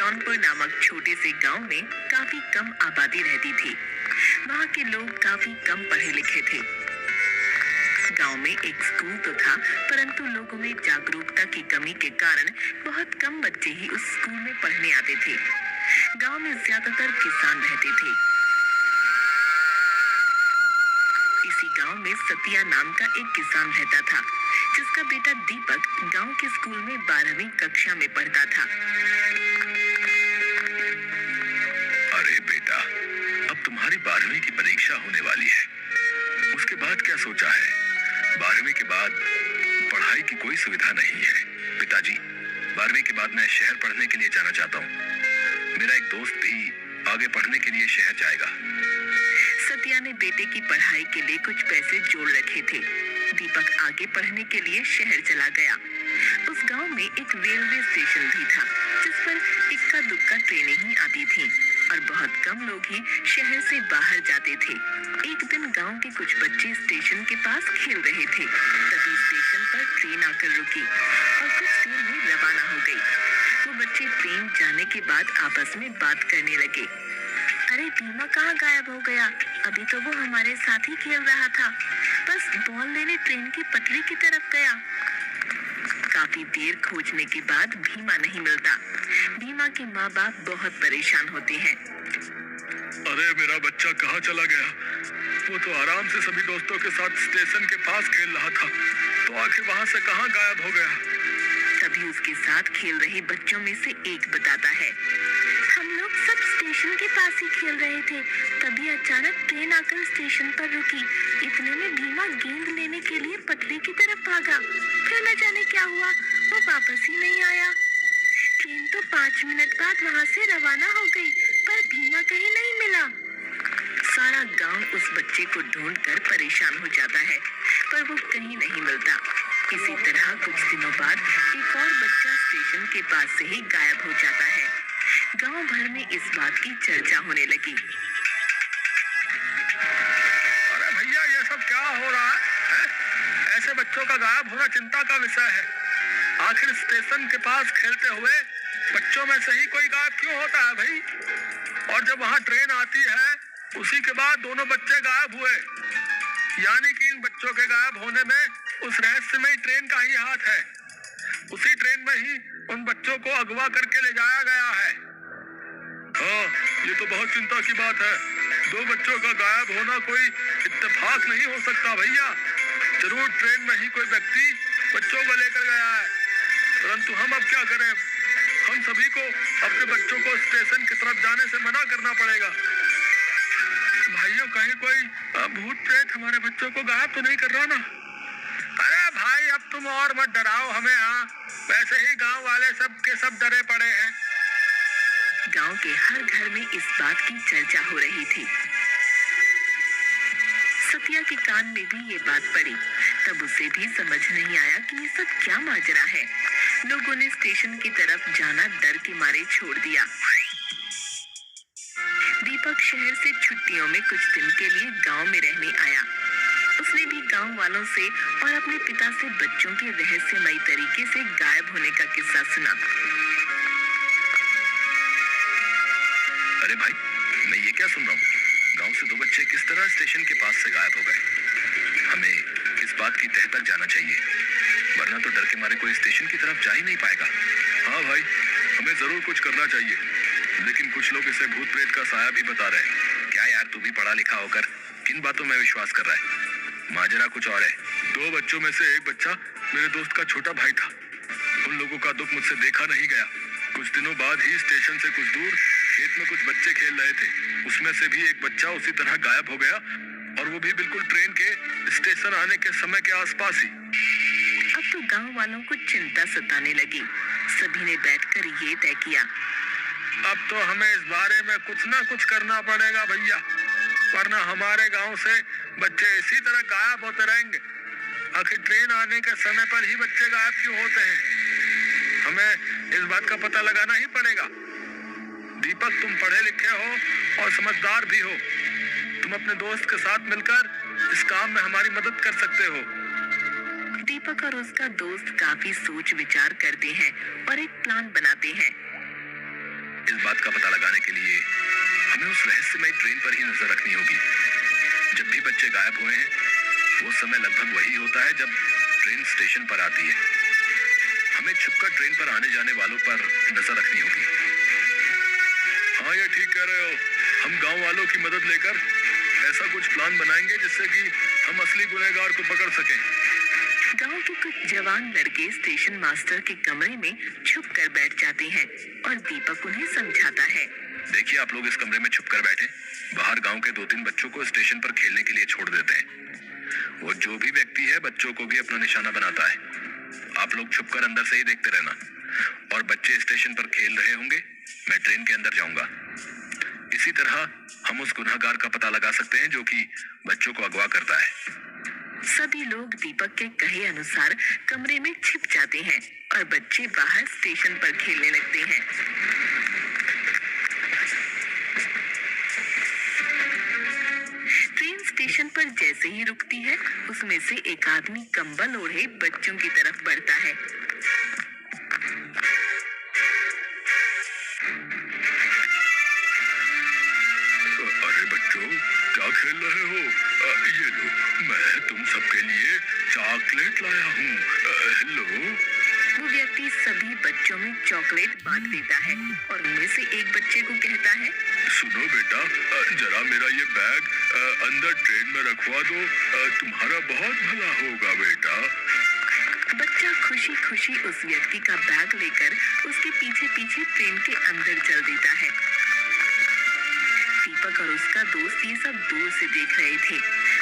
जौनपुर नामक छोटे से गांव में काफी कम आबादी रहती थी। वहाँ के लोग काफी कम पढ़े लिखे थे। गांव में एक स्कूल तो था, परंतु लोगों में जागरूकता की कमी के कारण बहुत कम बच्चे ही उस स्कूल में पढ़ने आते थे। गांव में ज्यादातर किसान रहते थे। इसी गांव में सतिया नाम का एक किसान रहता था, जिसका बेटा दीपक गांव के स्कूल में 12वीं कक्षा में पढ़ता था। अरे बेटा, अब तुम्हारी 12वीं की परीक्षा होने वाली है। उसके बाद क्या सोचा है? 12वीं के बाद पढ़ाई की कोई सुविधा नहीं है। पिताजी, 12वीं के बाद मैं शहर पढ़ने के लिए जाना चाहता हूँ। मेरा एक दोस्त भी आगे पढ़ने के लिए शहर जाएगा। सतिया ने बेटे की पढ़ाई के लिए कुछ पैसे जोड़ रखे थे। दीपक आगे पढ़ने के लिए शहर चला गया। उस गांव में एक रेलवे स्टेशन भी था, जिस पर इक्का दुक्का ट्रेनें ही आती थीं और बहुत कम लोग ही शहर से बाहर जाते थे। एक दिन गांव के कुछ बच्चे स्टेशन के पास खेल रहे थे। तभी स्टेशन पर ट्रेन आकर रुकी और कुछ देर में रवाना हो गई। वो बच्चे ट्रेन जाने के बाद आपस में बात करने लगे। अरे भीमा कहाँ गायब हो गया? अभी तो वो हमारे साथ ही खेल रहा था, बस बॉल लेने ट्रेन की पटरी की तरफ गया। काफी देर खोजने के बाद भीमा नहीं मिलता। भीमा के माँ बाप बहुत परेशान होते हैं। अरे मेरा बच्चा कहाँ चला गया? वो तो आराम से सभी दोस्तों के साथ स्टेशन के पास खेल रहा था, तो आखिर वहाँ से कहाँ गायब हो गया? तभी उसके साथ खेल रहे बच्चों में से एक बताता है, हम लोग सब स्टेशन के पास ही खेल रहे थे। तभी अचानक ट्रेन आकर स्टेशन पर रुकी। इतने में भीमा गेंद लेने के लिए पटरी की तरफ भागा। फिर न जाने क्या हुआ, वो वापस ही नहीं आया। ट्रेन तो 5 मिनट बाद वहाँ से रवाना हो गई, पर भीमा कहीं नहीं मिला। सारा गांव उस बच्चे को ढूंढकर परेशान हो जाता है, पर वो कहीं नहीं मिलता। इसी तरह कुछ दिनों बाद एक और बच्चा स्टेशन के पास से ही गायब हो जाता है। गांव भर में इस बात की चर्चा होने लगी। अरे भैया, ये सब क्या हो रहा है? ऐसे बच्चों का गायब होना चिंता का विषय है। आखिर स्टेशन के पास खेलते हुए बच्चों में से ही कोई गायब क्यों होता है भाई? और जब वहाँ ट्रेन आती है, उसी के बाद दोनों बच्चे गायब हुए, यानी कि इन बच्चों के गायब होने में उस रहस्यमयी ट्रेन का ही हाथ है। उसी ट्रेन में ही उन बच्चों को अगवा करके ले जाया गया है। हाँ, ये तो बहुत चिंता की बात है। 2 बच्चों का गायब होना कोई इत्तेफाक नहीं हो सकता भैया। जरूर ट्रेन में ही कोई व्यक्ति बच्चों को लेकर गया है। परंतु हम अब क्या करें? हम सभी को अपने बच्चों को स्टेशन की तरफ जाने से मना करना पड़ेगा। भाइयों, कहीं कोई भूत प्रेत हमारे बच्चों को गायब तो नहीं कर रहा ना? अरे भाई, अब तुम और मत डराओ हमें। हाँ, वैसे ही गांव वाले सब के सब डरे पड़े हैं। गांव के हर घर में इस बात की चर्चा हो रही थी। सतिया के कान में भी ये बात पड़ी। तब उसे भी समझ नहीं आया कि ये सब क्या माजरा है। लोगों ने स्टेशन की तरफ जाना डर के मारे छोड़ दिया। दीपक शहर से छुट्टियों में कुछ दिन के लिए गांव में रहने आया। उसने भी गांव वालों से और अपने पिता से बच्चों के रहस्यमयी तरीके से गायब होने का किस्सा सुना। अरे भाई, मैं ये क्या सुन रहा हूँ? गांव से 2 बच्चे किस तरह स्टेशन के पास से गायब हो गए? हमें इस बात की तह तक जाना चाहिए, वरना तो डर के मारे कोई स्टेशन की तरफ जा ही नहीं पाएगा। हाँ भाई, हमें जरूर कुछ करना चाहिए, लेकिन कुछ लोग इसे भूत प्रेत का साया भी बता रहे हैं। क्या यार, तू भी पढ़ा लिखा होकर किन बातों में विश्वास कर रहा है? माजरा कुछ और है। 2 बच्चों में से एक बच्चा मेरे दोस्त का छोटा भाई था। उन लोगों का दुख मुझसे देखा नहीं गया। कुछ दिनों बाद ही स्टेशन से कुछ दूर खेत में कुछ बच्चे खेल रहे थे। उसमें से भी एक बच्चा उसी तरह गायब हो गया, और वो भी बिल्कुल ट्रेन के स्टेशन आने के समय के आसपास ही। अब तो गांव वालों को चिंता सताने लगी। सभी ने बैठकर ये तय किया, अब तो हमें इस बारे में कुछ ना कुछ करना पड़ेगा भैया, वरना हमारे गांव से बच्चे इसी तरह गायब होते रहेंगे। आखिर ट्रेन आने के समय पर ही बच्चे गायब क्यों होते हैं? हमें इस बात का पता लगाना ही पड़ेगा। दीपक, तुम पढ़े लिखे हो और समझदार भी हो। तुम अपने दोस्त के साथ मिलकर इस काम में हमारी मदद कर सकते हो। दीपक और उसका दोस्त काफी सोच विचार करते हैं और एक प्लान बनाते हैं। इस बात का पता लगाने के लिए हमें उस रहस्यमय ट्रेन पर ही नजर रखनी होगी। जब भी बच्चे गायब हुए हैं वो समय लगभग वही होता है जब ट्रेन स्टेशन पर आती है। हमें छुपकर ट्रेन पर आने जाने वालों पर नजर रखनी होगी। हाँ, ये ठीक कह रहे हो। हम गांव वालों की मदद लेकर ऐसा कुछ प्लान बनाएंगे जिससे कि हम असली गुनहगार को पकड़ सकें। गांव के कुछ जवान लड़के स्टेशन मास्टर के कमरे में छुप कर बैठ जाते हैं और दीपक उन्हें समझाता है। देखिए, आप लोग इस कमरे में छुप कर बैठे, बाहर गांव के 2-3 बच्चों को स्टेशन पर खेलने के लिए छोड़ देते हैं। वो जो भी व्यक्ति है बच्चों को भी अपना निशाना बनाता है। आप लोग छुपकर अंदर से ही देखते रहना और बच्चे स्टेशन पर खेल रहे होंगे, मैं ट्रेन के अंदर जाऊंगा। इसी तरह हम उस गुनहगार का पता लगा सकते हैं जो कि बच्चों को अगवा करता है। सभी लोग दीपक के कहे अनुसार कमरे में छिप जाते हैं और बच्चे बाहर स्टेशन पर खेलने लगते हैं। ट्रेन स्टेशन पर जैसे ही रुकती है उसमें से एक आदमी कंबल ओढ़े बच्चों की तरफ बढ़ता है। अरे बच्चों, क्या खेल रहे हो? ये लो, मैं तुम सबके लिए चॉकलेट लाया हूँ। हेलो। वो व्यक्ति सभी बच्चों में चॉकलेट बांट देता है और उनमें से एक बच्चे को कहता है, सुनो बेटा, जरा मेरा ये बैग अंदर ट्रेन में रखवा दो, तुम्हारा बहुत भला होगा बेटा। बच्चा खुशी खुशी उस व्यक्ति का बैग लेकर उसके पीछे पीछे ट्रेन के अंदर चल देता है। दीपक और उसका दोस्त ये सब दूर से देख रहे थे।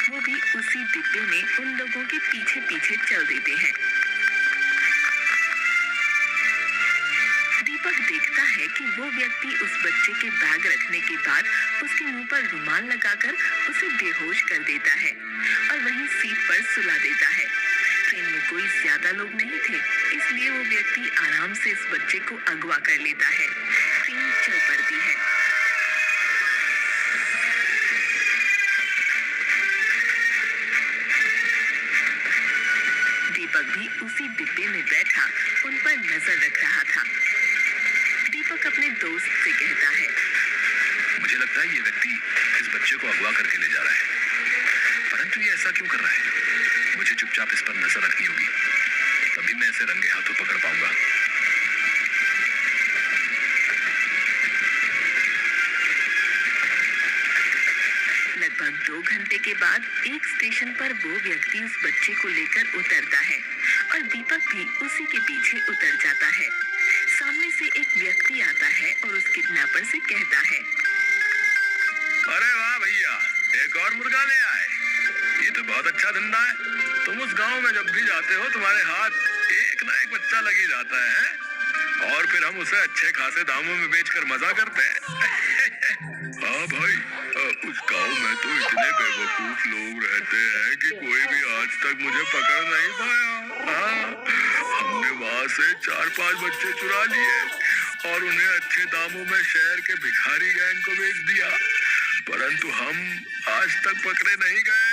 वो भी उसी डिब्बे में उन लोगों के पीछे पीछे चल देते हैं। दीपक देखता है कि वो व्यक्ति उस बच्चे के बैग रखने के बाद उसके मुंह पर रुमाल लगाकर उसे बेहोश कर देता है और वहीं सीट पर सुला देता है। ट्रेन में कोई ज्यादा लोग नहीं थे, इसलिए वो व्यक्ति आराम से इस बच्चे को अगवा कर लेता है। ट्रेन चल पड़ती है। दीपक भी उसी डिब्बे में बैठा उन पर नजर रख रहा था। दीपक अपने दोस्त से कहता है, मुझे लगता है ये व्यक्ति इस बच्चे को अगवा करके ले जा रहा है, परंतु ये ऐसा क्यों कर रहा है? मुझे चुपचाप इस पर नजर रखनी होगी, तभी मैं इसे रंगे हाथों पकड़ पाऊंगा। लगभग 2 घंटे के बाद एक स्टेशन पर वो व्यक्ति उस बच्चे को लेकर उतरता है और दीपक भी उसी के पीछे उतर जाता है। सामने से एक व्यक्ति आता है और उस किडनैपर से कहता है, अरे वाह भैया, एक और मुर्गा ले आए। ये तो बहुत अच्छा धंधा है। तुम उस गांव में जब भी जाते हो तुम्हारे हाथ एक ना एक बच्चा लगी जाता है और फिर हम उसे अच्छे खासे दामों में बेचकर मजा करते हैं। हाँ भाई, उस गांव में तो इतने बेवकूफ लोग रहते हैं कि कोई भी आज तक मुझे पकड़ नहीं पाया। हमने वहां से 4-5 बच्चे चुरा लिए और उन्हें अच्छे दामों में शहर के भिखारी गैंग को बेच दिया, परंतु हम आज तक पकड़े नहीं गए।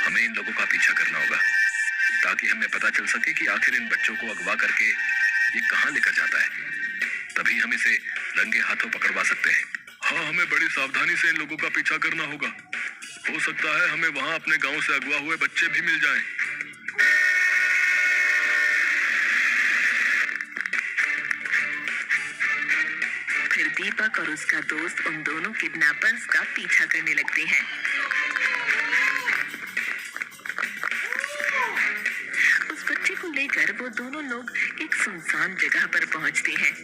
हमें इन लोगों का पीछा करना होगा ताकि हमें पता चल सके कि आखिर इन बच्चों को अगवा करके ये कहाँ लेकर जाता है, तभी हम इसे रंगे हाथों पकड़वा सकते हैं। हाँ, हमें बड़ी सावधानी से इन लोगों का पीछा करना होगा। हो सकता है हमें वहाँ अपने गांव से अगवा हुए बच्चे भी मिल जाएं। फिर दीपक और उसका दोस्त उन दोनों किडनैपर्स का पीछा करने लगते हैं। उस बच्चे को लेकर वो दोनों लोग एक सुनसान जगह पर पहुंचते हैं।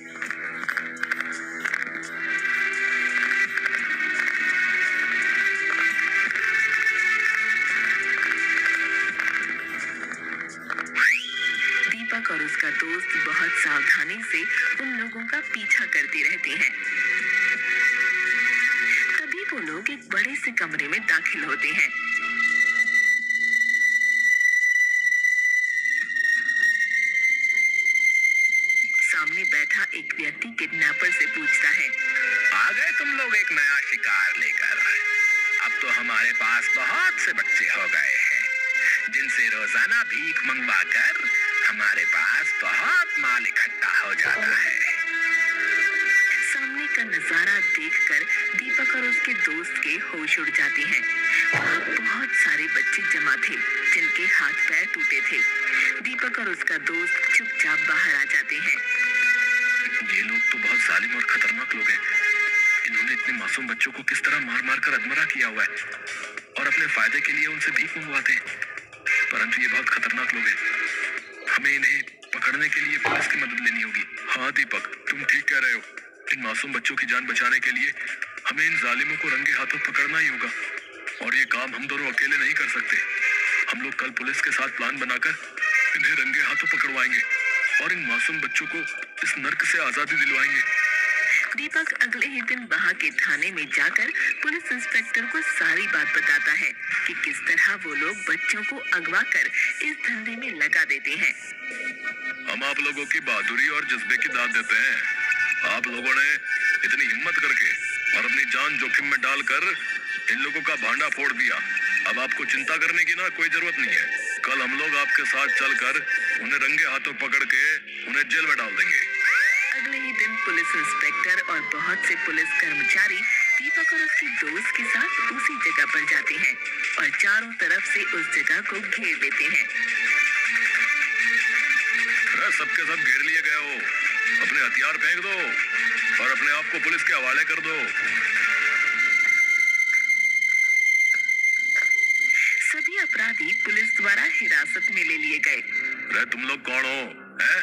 दीपक और उसका दोस्त बहुत सावधानी से उन लोगों का पीछा करते रहते हैं। तभी वो लोग एक बड़े से कमरे में दाखिल होते हैं। सामने बैठा एक व्यक्ति किडनैपर से पूछता है, आ गए तुम लोग एक नया शिकार लेकर? अब तो हमारे पास बहुत से बच्चे हो गए हैं जिनसे रोजाना भीख मंगवा कर हमारे पास बहुत माल इकट्ठा हो जाता है। का नजारा देखकर दीपक और उसके दोस्त के होश उड़ जाते हैं। वहाँ बहुत सारे बच्चे जमा थे जिनके हाथ पैर टूटे थे। दीपक और उसका दोस्त चुपचाप बाहर आ जाते हैं। ये लोग तो बहुत जालिम और खतरनाक लोग हैं। इन्होंने इतने मासूम बच्चों को किस तरह मार मार कर अधमरा किया हुआ है और अपने फायदे के लिए उनसे भीख मंगवाते हैं। परंतु ये बहुत खतरनाक लोग हैं। हमें इन्हें पकड़ने के लिए पुलिस की मदद लेनी होगी। हाँ दीपक, तुम ठीक कह रहे हो। इन मासूम बच्चों की जान बचाने के लिए हमें इन जालिमों को रंगे हाथों पकड़ना ही होगा और ये काम हम दोनों अकेले नहीं कर सकते। हम लोग कल पुलिस के साथ प्लान बनाकर इन्हें रंगे हाथों पकड़वाएंगे और इन मासूम बच्चों को इस नर्क से आजादी दिलवाएंगे। दीपक अगले ही दिन वहाँ के थाने में जाकर पुलिस इंस्पेक्टर को सारी बात बताता है कि किस तरह वो लोग बच्चों को अगवा कर इस धंधे में लगा देते हैं। हम आप लोगों की बहादुरी और जज्बे की दाद देते हैं। आप लोगों ने इतनी हिम्मत करके और अपनी जान जोखिम में डालकर इन लोगों का भांडा फोड़ दिया। अब आपको चिंता करने की ना कोई जरूरत नहीं है। कल हम लोग आपके साथ चलकर उन्हें रंगे हाथों पकड़ के उन्हें जेल में डाल देंगे। अगले ही दिन पुलिस इंस्पेक्टर और बहुत से पुलिस कर्मचारी दीपक और उसके दोस्त के साथ उसी जगह पर जाते हैं और चारों तरफ से उस जगह को घेर लेते हैं। सबके सब घेर लिए गए हो। अपने हथियार फेंक दो और अपने आप को पुलिस के हवाले कर दो। सभी अपराधी पुलिस द्वारा हिरासत में ले लिए गए। तुम लोग कौन हो हैं?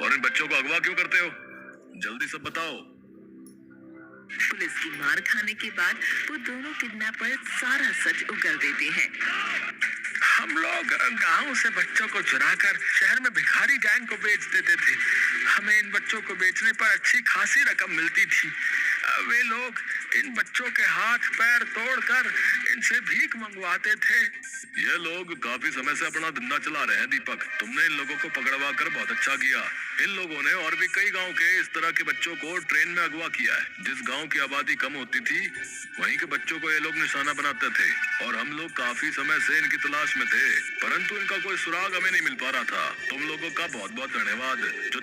और इन बच्चों को अगवा क्यों करते हो? जल्दी सब बताओ। पुलिस की मार खाने के बाद वो दोनों किडनैपर सारा सच उगल देते हैं। हम लोग गांव से बच्चों को चुराकर शहर में भिखारी गैंग को बेच देते थे। हमें इन बच्चों को बेचने पर अच्छी खासी रकम मिलती थी। वे लोग इन बच्चों के हाथ पैर तोड़कर इनसे भीख मंगवाते थे। ये लोग काफी समय से अपना धंधा चला रहे हैं दीपक। तुमने इन लोगों को पकड़वा कर बहुत अच्छा किया। इन लोगों ने और भी कई गांव के इस तरह के बच्चों को ट्रेन में अगवा किया है। जिस गांव की आबादी कम होती थी वहीं के बच्चों को ये लोग निशाना बनाते थे और हम लोग काफी समय से इनकी तलाश में थे, परंतु इनका कोई सुराग हमें नहीं मिल पा रहा था। तुम लोगों का बहुत बहुत धन्यवाद जो